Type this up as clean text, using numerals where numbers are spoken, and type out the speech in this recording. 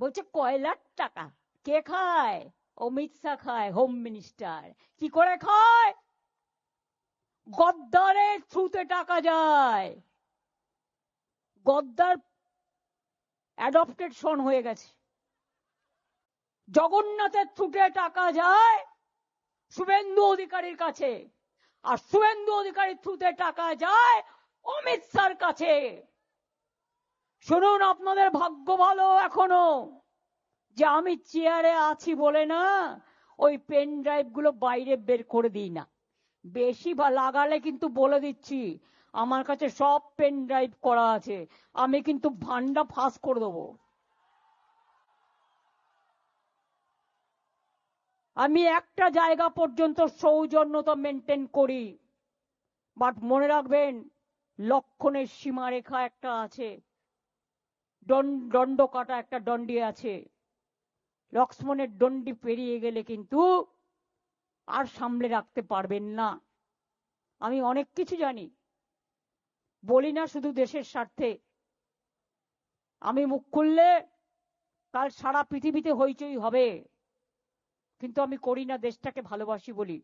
বলছে কয়লার টাকা কে খায়? অমিত শাহ খায়, হোম মিনিস্টার। কি করে খায়? গদ্দারের থ্রুতে টাকা যায়। গদ্দার অ্যাডপ্টেড সন হয়ে গেছে। জগন্নাথের থ্রুতে টাকা যায় শুভেন্দু অধিকারীর কাছে, আর শুভেন্দু অধিকারীর থ্রুতে টাকা যায় অমিত শাহর কাছে। শুনুন, আপনাদের ভাগ্য ভালো এখনো যে আমি চেয়ারে আছি বলে না ওই পেন ড্রাইভ গুলো বাইরে বের করে দিই না। বেশি লাগালে কিন্তু বলে দিচ্ছি, আমার কাছে সব পেন ড্রাইভ করা আছে, আমি কিন্তু ভান্ডা ফাঁস করে দেবো। আমি একটা জায়গা পর্যন্ত সৌজন্যতা মেনটেন করি, বাট মনে রাখবেন লক্ষণের সীমারেখা একটা আছে, দণ্ড কাটা একটা দণ্ডি আছে। লক্ষ্মণের দণ্ডি পেরিয়ে গেলে কিন্তু আর সামলে রাখতে পারবেন না। আমি অনেক কিছু জানি, বলি না শুধু দেশের স্বার্থে। আমি মুখ খুললে কাল সারা পৃথিবীতে হইচই হবে, কিন্তু আমি করি না, দেশটাকে ভালোবাসি বলি।